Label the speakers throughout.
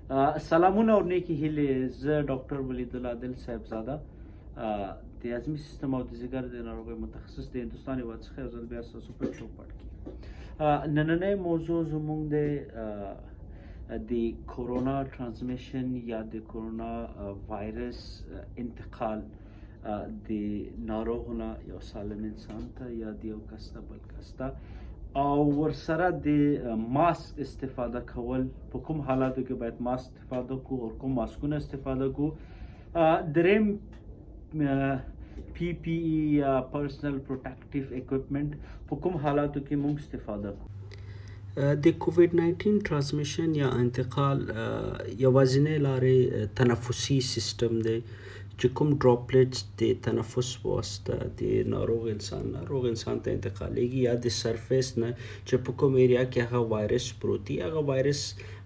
Speaker 1: سلامونه او نیکی هیلې. زه ډاکټر ولیدالله عادل صاحبزاده د هضمي سیستم او د ځیګر د ناروغیو متخصص د هندوستان هېواد څخه یو ځل بیا ستاسو په چوپړ کې نننۍ موضوع زموږ د کورونا ترانسمیشن یا د کورونا وایرس انتقال د ناروغ نه یو سالم انسان ته یا د یو کس ته بل کس ته او ورسره د ماسک استفاده کول په کوم حالاتو کې باید ماسک استفاده کو او کوم ماسکونه استفاده کو. دریم پی پی ای یا پرسنل پروټیکټیو اکوپمنٹ په کوم حالاتو کې موږ استفاده کو.
Speaker 2: د کوویډ 19 ترانسمیشن یا انتقال یوازینۍ لارې تنفسي سیستم دی چې کوم ډراپلیټس د تنفس په واسطه د ناروغ انسان ته انتقالیږي یا د سرفیس نه چې په کوم ایریا کې هغه وایرس پروت دی، هغه وایرس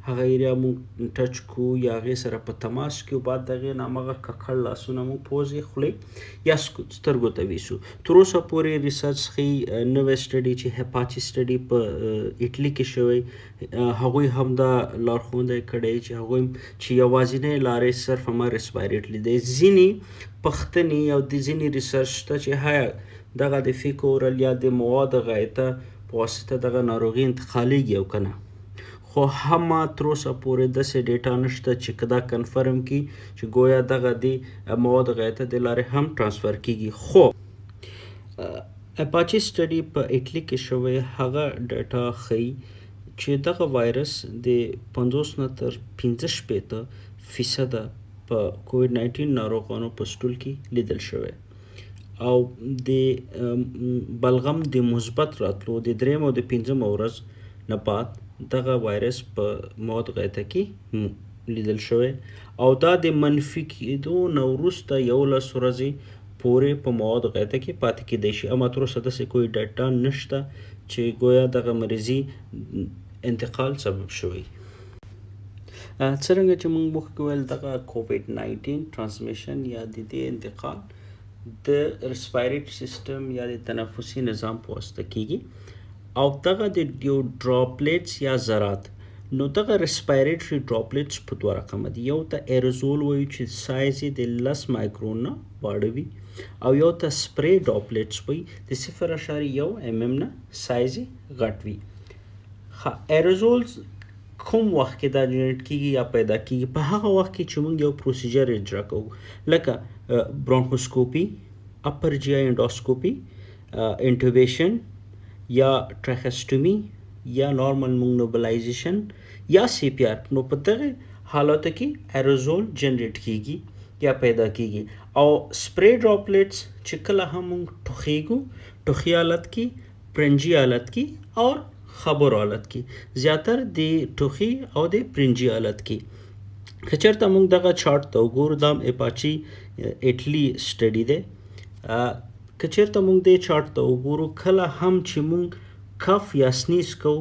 Speaker 2: هغه ایریا مونږ ټچ کو یا هغې سره په تماس کې او بعد د هغې نه همغه ککړ لاسونه مونږ پوزې خولې یا سترګو ته ویسو. تر اوسه پورې ریسرچ ښیي نوی سټډي چې هپاچي سټډي په اټلي کې شوی، هغوی هم دا لارښوونه کړی چې هغوی چې یوازینۍ لارې صرف همه ریسپایریټري دی. ځینې پوښتنې او د ځینې ریسرچ شته چې هیا دغه د فیکورل یا د مواد غایطه په واسطه دغه ناروغي انتقالیږي او که نه، خو هم تر اوسه پورې داسې ډیټا نشته چې که دا کنفرم کړي چې ګویا دغه د مواد غایطه د لارې هم ټرانسفر کیږي. خو اپاچي سټډي په اټلي کې شوی، هغه ډیټا ښیي چې دغه وایرس د 50 نه تر 65% په کوویډ 19 ناروغانو په سټول کې لیدل شوی او د بلغم د مثبت راتلو د درېیم او د پنځم ورځ نه بعد دغه وایرس په مواد غایطه کې لیدل شوی او دا د منفي کېدو نه وروسته 11 ورځې پورې په مواد غایطه کې پاتې کېدی شي. اما تر اوسه داسې کوئی ډاټا نشته چې ګویا دغه مریضي انتقال سبب شوی. څرنګه چې موږ مخکې ویل دغه کوویډ 19 ترانسمیشن یا د دې انتقال د ریسپایریټري سیستم یا د تنفسي نظام په واسطه کیږي او دغه د یو ډراپلیټس یا ذرات، نو دغه ریسپایریټري ډراپلیټس په دوه رقمه دي. یو ته ایروزول وایو چې سایز یې د 10 مایکرون نه واړه وي او یو ته سپری ډراپلیټس وایي د 0.1 نه سایز یې غټ وي. ایروزولز کوم وخت کې دا جنریټ کیږي یا پیدا کیږي؟ په هغه وخت کې چې موږ یو پروسیجر اجرا کوو لکه برونکوسکوپي، اپر جی آی انډوسکوپي، انټوبیشن یا ټراکسټومي یا نارمل موږ نوبلایزیشن یا سی پی آر. نو په دغه حالاتو کې ایروزول جنریټ کیږي یا پیدا کیږي او سپری ډراپلیټس چې کله هم موږ ټوخي حالت کې، پرنجي حالت کې او خبرو حالت کې، زیاتر د ټوخي او د پرنجي حالت کې. که چېرته موږ دغه چارت ته وګورو، دا اپاچي اټلي سټډي دی. که چېرته موږ دې چارت ته وګورو، کله هم چې موږ کف یا سنیز کوو،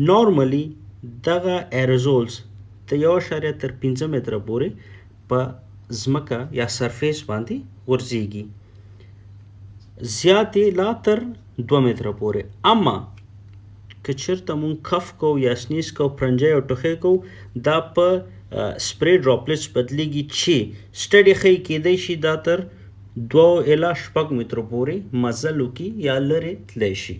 Speaker 2: نارملی دغه ایروزولز د 1.5 تر 5 متره پورې په ځمکه یا سرفیس باندې غورځېږي، زیاتې لا تر 2 متره پورې. اما که چېرته مونږ کف کوو یا سنیز کوو، پرنجی او ټوخی کوو، دا په سپری ډراپلیټس بدلیږي چې سټډي ښیي کیدی شي دا تر 2 الی 6 مترو پورې مزل وکړي یا لرې تللی شي.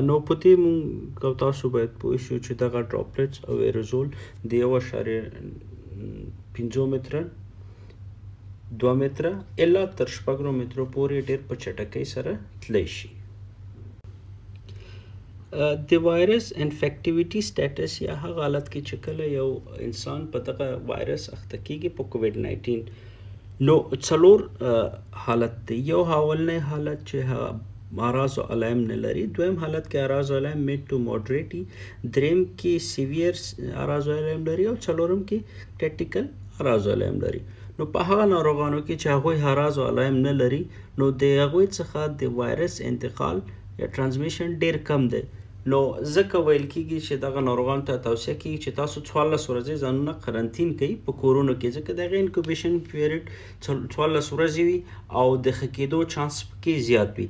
Speaker 2: نو په دې مونږ او تاسو باید پوه شو چې دغه ډراپلیټس او ایروزول د 1.5 متره، 2 متره الا تر 6 مترو پورې ډېر په چټکۍ سره تللی شي. د وایرس انفیکټیویټي سټیټس یا هغه حالت کې چې کله یو انسان په دغه وایرس اخته کیږي په کوویډ 19، نو 4 حالت دی. یو اولنی حالت چې اعراض او علائم نه لري، دویم حالت کې اعراض او علائم میډ ټو موډریټ، دریم کې سیویر اعراض او علائم لري او څلورم کې کریټیکل اعراض او علائم لري. نو په هغه ناروغانو کې چې هغوی اعراض او علائم نه لري، نو د هغوی څخه د وایرس انتقال یا ترانسمیشن ډیر کم دی. نو ځکه ویل کیږي چې دغه ناروغانو ته توصیه کیږي چې تاسو 14 ورځې ځانونه قرنطین کړئ په کورونو کې، ځکه دغه انکوبیشن پیریډ 14 ورځې وي او د ښه کېدو چانس پکې زیات وي.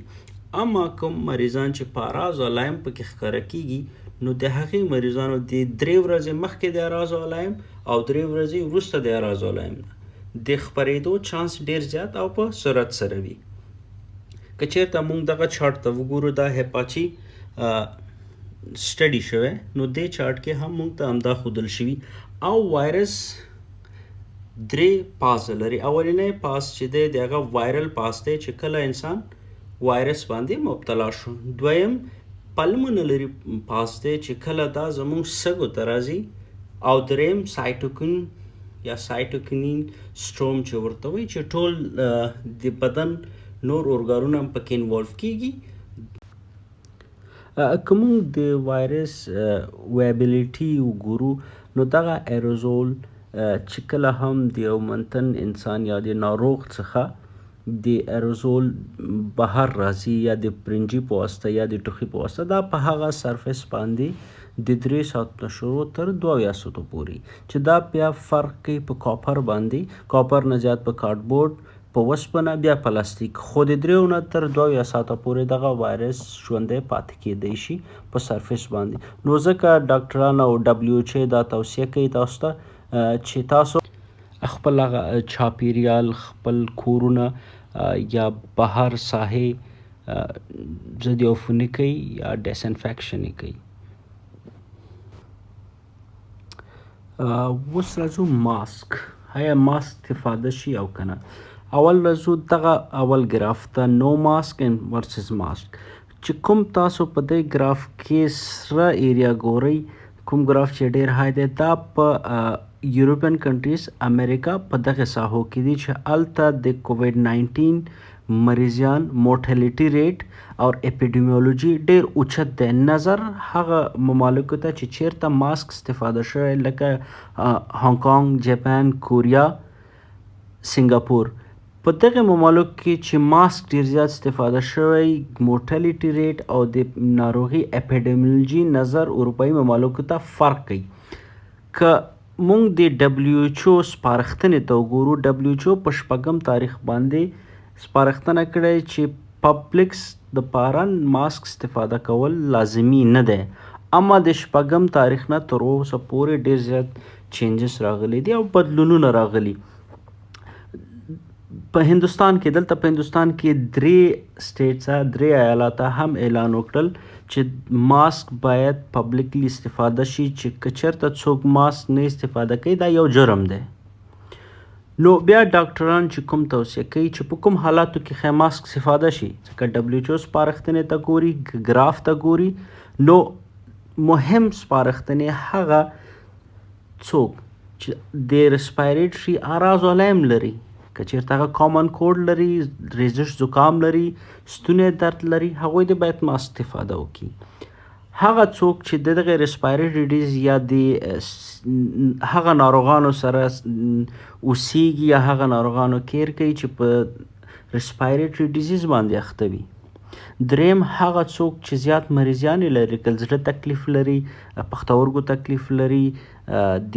Speaker 2: اما کوم مریضان چې په اعراض او علایم پکې ښکاره کیږي نو د هغې مریضانو د 3 ورځې مخکې د اعراض او علایم او 3 ورځې وروسته د اعراض او علایم د خپرېدو چانس ډیر زیات او په سرعت سره وي. که چېرته موږ دغه چارت ته وګورو دا هپاچي سټډي شوی نو دې چارت کې هم موږ ته همدا ښودل شوي او وایرس درې پاس لري. اولنی پاس چې دی د هغه وایرل پاس دی چې کله انسان وایرس باندې مبتلا شو. دویم پلمونري پاس دی چې کله دا زموږ سږو ته راځي او دریم سایټوکین یا سایټوکینین سټروم چې ورته وایي چې ټول د بدن نور ارګانونه هم پکې انوالو کیږي. که موږ د وایرس ویبیلیټي وګورو نو دغه ایروزول چې کله هم د یو منتن انسان یا د ناروغ څخه د ایروزول بهر راځي یا د پرنجي په واسطه یا د ټوخي په واسطه دا په هغه سرفیس باندې د 3 ساعتو نه شروع تر 2 ساعتو پورې چې دا بیا فرق کوي په کاپر باندې. کاپر نه زیات په کارډبورډ په وسپنه بیا پلاستیک خو د 3 نه تر 2 ساعته پورې دغه وایرس ژوندی پاتې کیدی شي په سرفیس باندې. نو ځکه ډاکټران او دبلیو ایچ ای دا توصیه کوي تاسو ته چې تاسو خپل چاپیریال خپل کورونه یا بهر ساحې ضد عفوني کوي یا ډیسانفیکشن یې کوي. اوس راځو ماسک. آیا ماسک استفاده شي او که نه؟ اول راځو دغه اول ګراف ته نو ماسک اینډ ورسز ماسک چې کوم تاسو په دې ګراف کې سره ایریا ګورئ کوم ګراف چې ډیر های دی دا په یورپین کنټریز امریکا په دغه ساحو کې دي چې هلته د کووډ 19 مریضان مورټیلیټي ریټ او اپیډیمیولوژي ډیر اوچت دی نظر هغه ممالکو ته چې چیرته ماسک استفاده شوی لکه هانګ کانګ، جاپان، کوریا، سنګاپور. په دغه ممالک کې چې ماسک ډیر زیات استفاده شوی مورټیلیټي ریټ او د ناروغي اپیډیمیولوژي نظر اروپایي ممالکو ته فرق کوي. که مونږ د دبلیو ایچ او سپارښتنې ته وګورو دبلیو ایچ او په 6 تاریخ باندې سپارښتنه کړې چې پبلکس د پاره ماسک استفاده کول لازمي نه دی. اما د 6 تاریخ نه تر اوسه پورې ډیر زیات چینجز راغلي دي او بدلونونه راغلي. په هندوستان کې دلته په هندوستان کې 3 سټیټس 3 ایالات هم اعلان وکړل چې ماسک باید پبلکلی استفاده شي چې که چېرته څوک ماسک نه استفاده کوي دا یو جرم دی. نو بیا ډاکټران چې کوم توصیه کوي چې په کوم حالاتو کې ښه ماسک استفاده شي ځکه دبلیو ایچ او سپارښتنې ته ګوري ګراف ته ګوري نو مهم سپارښتنې هغه څوک چې د ریسپایریټري اعراض او علایم لري که چېرته هغه کامن کوډ لري ریزش زکام لري ستونی درد لري هغوی د باید ماسک استفاده وکړي. هغه څوک چې دغه ریسپایریټري ډیزیز یا د هغه ناروغانو سره اوسیږي یا هغه ناروغانو کیر کوي چې په ریسپایریټري ډیزیز باندې اخته وي. دریم هغه څوک چې زیات مریضیان لري که زړه تکلیف لري پښتورګو تکلیف لري د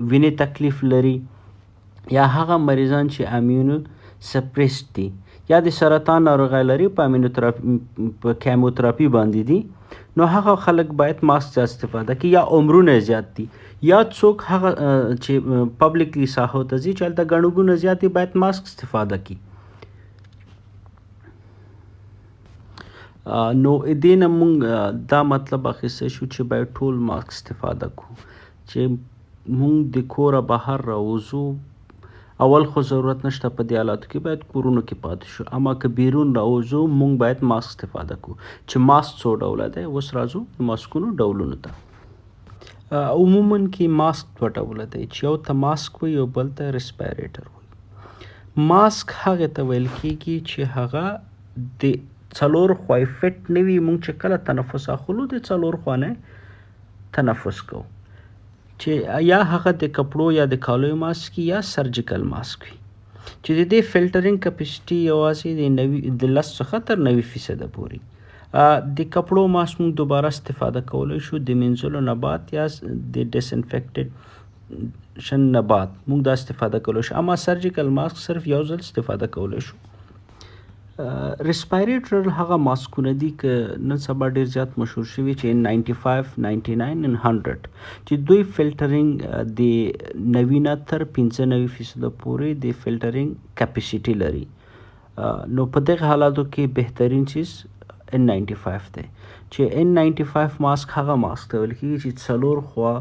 Speaker 2: وینې تکلیف لري یا هغه مریضان چې امیونو سپریسډ دي یا د سرطان ناروغي لري په کیموتراپي باندې دي نو هغه خلک باید ماسک استفاده کوي یا عمرونه زیات دي یا څوک هغه چې پبلکلی ساحو ته ځي چې هلته ګڼه ګوڼه زیات دي باید ماسک استفاده کوي. نو دې نه مونږ دا مطلب اخیستی شو چې باید ټول ماسک استفاده کړو چې مونږ د کوره بهر راوځو اول خو ضرورت نشته په دې حالاتو کې باید کورونو کې پاتې شو اما که بیرون راوځو مونږ باید ماسک استفاده کړو. چې ماسک څو ډوله دی اوس راځو د ماسکونو ډولونو ته. عموما کې ماسک 2 ډوله دی چې یو ته ماسک وي او بل ته ریسپایریټر وي. ماسک هغه ته ویل کیږي چې هغه د 4 خوا فټ نه وي مونږ چې کله تنفس اخلو د 4 خوا نه تنفس کوو چې یا هغه د کپړو یا د کالیو ماسک یا سرجیکل ماسک وي چې د دې فلټرینګ کپاسټي یوازې د 10 څخه تر 90% پورې. د کپړو ماسک موږ دوباره استفاده کولی شو د مینځلو نه بعد یا د ډیسانفیکټیشن نه بعد موږ دا استفاده کولی شو اما سرجیکل ماسک صرف یو ځل استفاده کولی شو. ریسپایریټر هغه ماسکونه دي که نن سبا ډیر زیات مشهور شوي چې 95 99 and 100 چې دوی فلټرینګ د 90 نه تر 95% پورې د فلټرینګ کیپاسټي لري. نو په دغه حالاتو کې بهترین چیز N95 دی چې N95 ماسک هغه ماسک ته ویل کېږي چې څلور خوا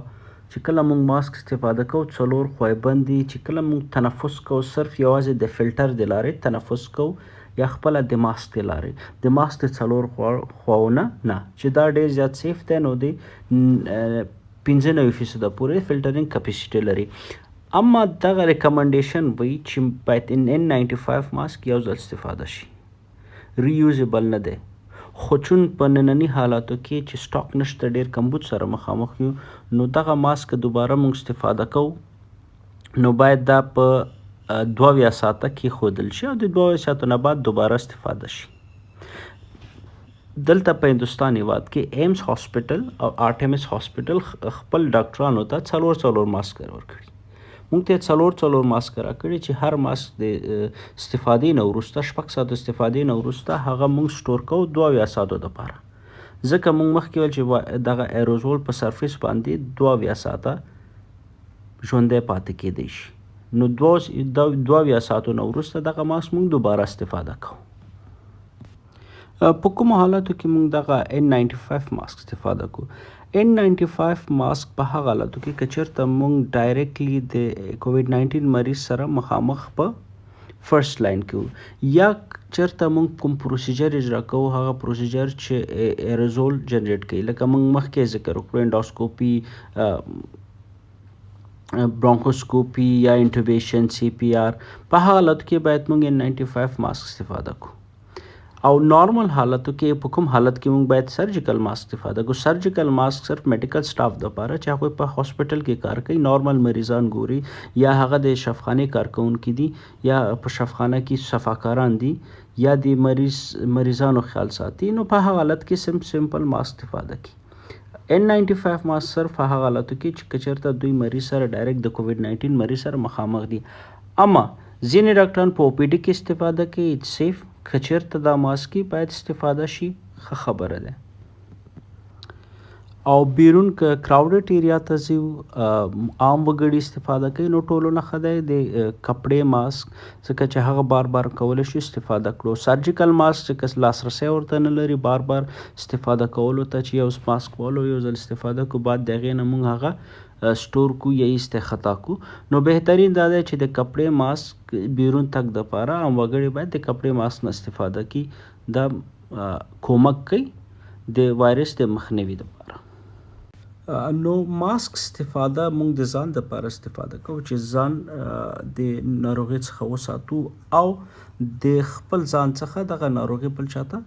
Speaker 2: چې کله موږ ماسک استفاده کوو څلور خوی بندي چې کله موږ تنفس کوو صرف یوازې د فلټر د لارې تنفس کوو یا خپله د ماسک د لارې د ماسک د څلور خواونه نه چې دا ډیر زیات سیف دی نو د 95% پورې فلټرینګ کیپاسټي لري. اما دغه ریکمنډیشن وایي چې باید N95 ماسک یو ځل استفاده شي ریوزیبل نه دی خو چون په ننني حالاتو کې چې سټاک نشته ډیر کمبود سره مخامخ یو نو دغه ماسک دوباره موږ استفاده کوو نو باید دا په 2 ساعته کې خودل شي او د 2 ساعتو نه بعد دوباره استفاده شي. دلته په هندوستان هیواد کې ایمز هاسپټل او آرټیمس هاسپټل خپل ډاکټرانو ته څلور ماسک ورکړي. موږ ته څلور ماسک راکړي چې هر ماسک د استفادې نه وروسته 6 ساعته استفادې نه وروسته هغه موږ سټور کوو 2 ساعتو دپاره ځکه موږ مخکې ویل چې دغه ایروزول په سرفیس باندې 2 ساعته ژوندی پاتې کیدی شي نو 2 ساعتو نه وروسته دغه ماسک موږ دوباره استفاده کوو. په کومو حالاتو کې موږ دغه N95 ماسک استفاده کوو. N95 ماسک په هغه حالاتو کې که چېرته موږ ډایرکټلی د کووډ 19 مریض سره مخامخ په فرست لاین کې یا چېرته موږ کوم پروسیجر اجرا کوو هغه پروسیجر چې ایروزول جنریټ کوي لکه موږ مخکې ذکر وکړو انډوسکوپي برونکوسکوپي یا انټوبیشن CPR په حالت کې باید موږ N95 ماسک استفاده کوو او نارمل حالتو کې په کوم حالت کې موږ باید سرجیکل ماسک استفاده کوو. سرجیکل ماسک صرف میډیکل سټاف دپاره چې هغوی په هاسپټل کې کار کوي نارمل مریضان ګوري یا هغه د شفاخانې کارکوونکي دي یا په شفاخانه کې صفاکاران دي یا د مریضانو خیال ساتي نو په هغه حالت کې سمپل ماسک استفاده کوي. N95 ماسک صرف هغه حالاتو کې چې چېرته دوی مریض سره ډایرکټ د کووډ 19 مریض سره مخامخ دي. اما ځینې ډاکټران په OPD کې استفاده کوي اټس سیف که چېرته دا ماسک باید استفاده شي ښه خبره ده. او بیرون که کراوډډ ایریا ته ځو عام وګړي استفاده کوي نو ټولو نه ښه دی د کپړې ماسک ځکه چې هغه بار کولی شي استفاده کړو. سرجیکل ماسک چې کس لاسرسی ورته نه لري بار استفاده کولو ته چې یو ماسک والو یو ځل استفاده کو بعد د هغې نه موږ هغه سټور کو یا استخطا کو نو بهترین دا دی چې د کپړې ماسک بیرون تک دپاره عام وګړي باید د کپړې ماسک نه استفاده کړي دا کومک کوي د وایرس د مخنیوي دپاره. نو ماسک استفاده موږ د ځان دپاره استفاده کوو چې ځان د ناروغۍ څخه وساتو او د خپل ځان څخه دغه ناروغي بل چاته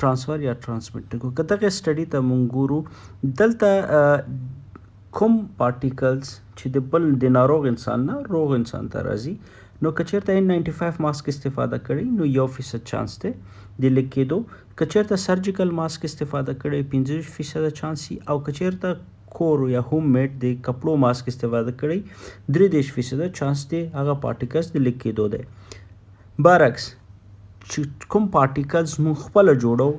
Speaker 2: ترانسفر یا ترانسمیټ نه کړو. که دغه سټډي ته موږ ګورو دلته کوم پارټیکلز چې د بل د ناروغ انسان نه روغ انسان ته راځي نو که چېرته N95 ماسک استفاده کړي نو 1% چانس دی د لیک کېدو. که چېرته سرجیکل ماسک استفاده کړی 50% چانس وي او که چېرته کور یا هوم میډ د کپړو ماسک استفاده کړی 33% چانس دی هغه پارټیکلز د لیک کېدو دی. برعکس چې کوم پارټیکلز موږ خپله جوړو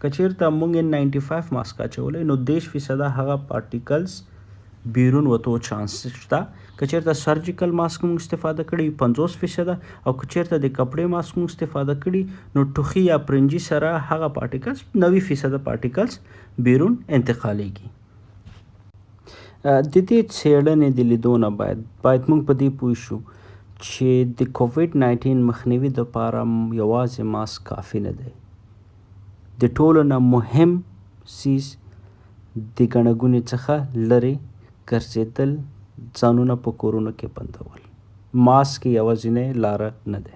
Speaker 2: که چېرته موږ N95 ماسک اچولی نو 10% هغه پارټیکلز بیرون وتو چانس شته. که چېرته سرجیکل ماسک موږ استفاده کړي 50% او که چېرته د کپړې ماسک موږ استفاده کړي نو ټوخي یا پرنجي سره هغه پارټیکلز 90% پارټیکلز بیرون انتقالیږي. د دې څېړنې د لیدو نه باید موږ په دې پوه شو چې د کووډ 19 مخنیوي دپاره یوازې ماسک کافي نه دی. د ټولو نه مهم څیز د ګڼه ګوڼې څخه لرې ګرځېدل ځانونه په کورونو کې بندول. ماسک یوازینۍ لاره نه دی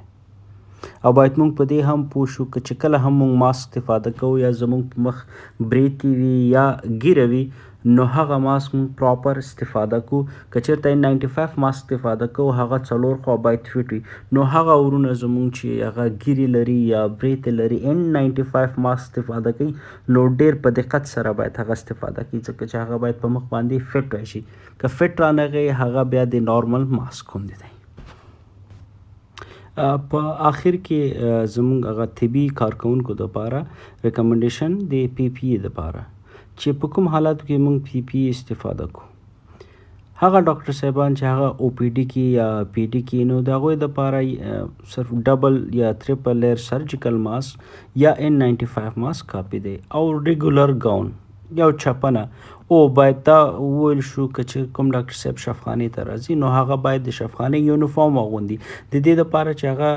Speaker 2: او باید موږ په دې هم پوه شو که چې کله هم موږ ماسک استفاده کوو یا زموږ په مخ بریتې وي یا ږیره وي نو هغه ماسک موږ پراپر استفاده کوو. که چېرته N95 ماسک استفاده کوو هغه 4 خوا باید فټ وي نو هغه ورونه زموږ چې هغه ږیرې لري یا بریتې لري N95 ماسک استفاده کوي نو ډېر په دقت سره باید هغه استفاده کوي ځکه چې هغه باید په مخ باندې فټ راشي. که فټ رانغی هغه بیا د نارمل ماسک غوندې دی. په آخر کې زموږ هغه طبي کارکونکو دپاره ریکمنډیشن د پی پی ای دپاره چې په کوم حالاتو کې موږ پی پی ای استفاده کوو. هغه ډاکټر صاحبان چې هغه او پی ډي کې یا پی ډي کې نو د هغوی دپاره صرف ډبل یا تریپل لیر سرجیکل ماسک یا N95 ماسک کافي دی او ریګولر ګاون یو چپنه او باید دا وویل شو که چې کوم ډاکټر صاحب شفخانې ته راځي نو هغه باید د شفخانې یونیفارم واغوندي د دې دپاره چې هغه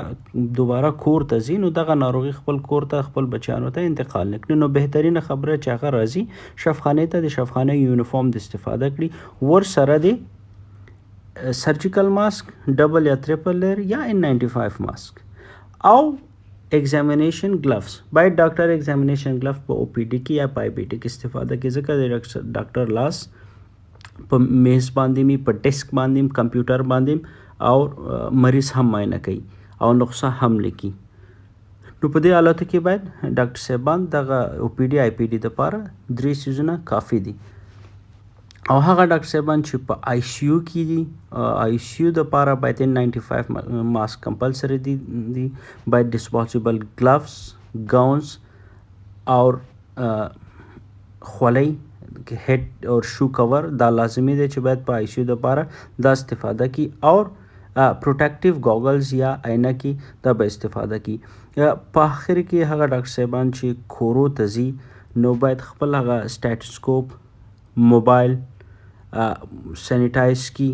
Speaker 2: دوباره کور ته ځي نو دغه ناروغي خپل کور ته خپل بچیانو ته انتقال نه کړي. نو بهترینه خبره چې هغه راځي شفخانې ته د شفخانې یونیفارم د استفاده کړي ورسره د سرجیکل ماسک ډبل یا تریپل لیر یا N95 ماسک او ایگزامینیشن گلفز باید ډاکټر ایگزامینیشن گلف په او پی ډي کې یا په آی پی ټي کې استفاده کوي ځکه د ډاکټر لاس په میز باندې می په ډیسک باندې کمپیوټر باندې او مریض هم معاینه کوي او نقصه هم لیکي. نو په دې حالاتو کې باید ډاکټر صاحبان دغه او پی ډي آی پی ډي دپاره 3 سیزونه کافي دي او هغه ډاکټر صاحبان چې په آی سی یو کې دي آی سی یو دپاره باید N95 ماسک کمپلسري دي باید ډسپوزیبل گلفز ګاونز او خولۍ هیډ اور شو کور دا لازمي دی چې باید په آی سی یو دپاره دا استفاده کی او پروټیکټیو گاگلز یا عینکې دا به استفاده کی. په آخر کې هغه ډاکټر صاحبان چې کورو ته ځي نو باید خپل هغه سټیټوسکوپ موبایل سینیټایز کی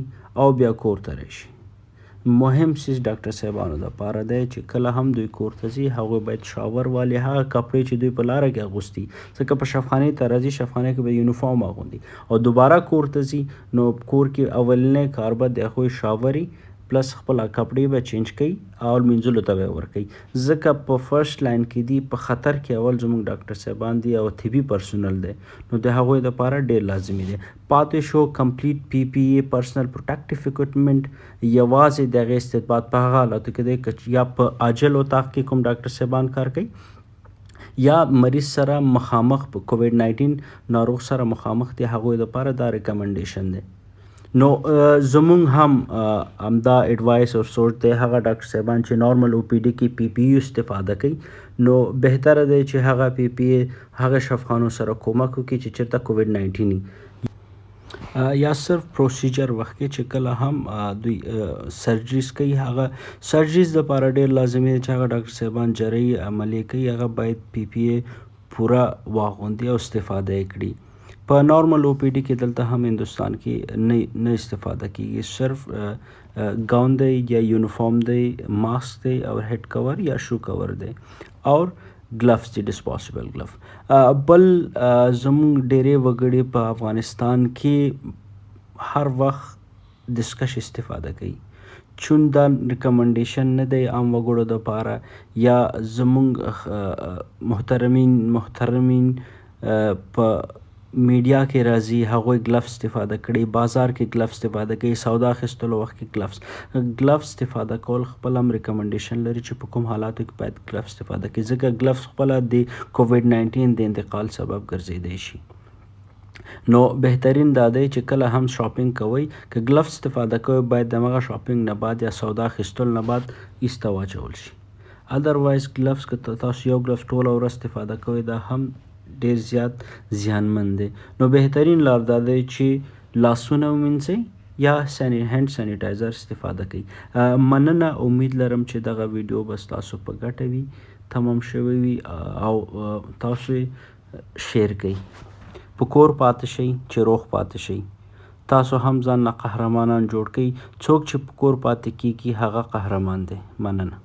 Speaker 2: او بیا کور ته راشي. مهم چیز ډاکټر صاحبانو دپاره دی چې کله هم دوی کور ته ځي هغوی باید شاور والي هغه کپړې چې دوی په لاره کې اغوستي ځکه په شفخانې ته راځي شفخانې کې به یونیفارم اغوندي او دوباره کور ته ځي نو کور کې اولنی کار به د هغوی شاوري پلس خپل کپړې به چینج کوي او لمینځلو ته به ورکوي ځکه په فرسټ لاین کې دي په خطر کې اول زموږ ډاکټر صاحبان دي او طبي پرسونل دی نو د هغوی دپاره ډېر لازمي دی. پاتې شو کمپلیټ پی پی ای پرسنل پروټیکټیو اکوپمنټ یوازې د هغې استثبات په هغه حالاتو کې دی که یا په عاجل اتاق کې کوم ډاکټر صاحبان کار کوي یا مریض سره مخامخ په کووډ 19 ناروغ سره مخامخ دي هغوی دپاره دا ریکمنډیشن دی. نو زمونږ هم همدا ایډوایس او سوچ دی هغه ډاکټر صاحبان چې نارمل او پی ډي کې پی پی یو استفاده کوي نو بهتره دی چې هغه پی پی ای هغه شفخانو سره کومک وکړي چې چېرته کووډ 19 یا صرف پروسیجر وخت کې چې کله هم دوی سرجریز کوي هغه سرجریز دپاره ډېر لازمي دی چې هغه ډاکټر صاحبان جراحي عملیې کوي هغه باید پی پی ای پوره واغوندي او استفاده یې کړي. په نارمل او پی ډي کې دلته هم هندوستان کې نه استفاده کیږي صرف ګاون دی یا یونیفارم دی ماسک دی او هیډ کور یا شو کور دی او گلفز دی ډسپوزیبل گلف. بل زموږ ډېرې وګړي په افغانستان کې هر وخت دستکش استفاده کوي چون دا ریکمنډیشن نه دی عام وګړو دپاره یا زموږ محترمین په میډیا کې راځي هغوی گلفز استفاده کړي بازار کې گلفز استفاده کوي سودا اخیستلو وخت کې گلفز استفاده کول خپل هم ریکمنډیشن لري چې په کوم حالاتو کې باید گلفز استفاده کوي ځکه گلفز خپله د کووډ 19 د انتقال سبب ګرځیدی شي. نو بهترین دا دی چې کله هم شاپینګ کوئ که گلفز استفاده کوئ باید د همغه شاپینګ نه بعد یا سودا اخیستلو نه بعد ایسته واچول شي. ادروایز گلفز که تاسو یو گلفز ټوله ورځ استفاده کوئ دا هم ډېر زیات زیانمن دی. نو بهترین لار دا دی چې لاسونه ومینځئ یا هینډ سینیټایزر استفاده کوي. مننه امید لرم چې دغه ویډیو به ستاسو په ګټه وي تمام شوی وي او تاسو یې شیر کړئ. په کور پاتې شئ چې روغ پاتې شئ. تاسو هم ځان نه قهرمانان جوړ کړئ څوک چې په کور پاتې کیږي هغه قهرمان دی. مننه.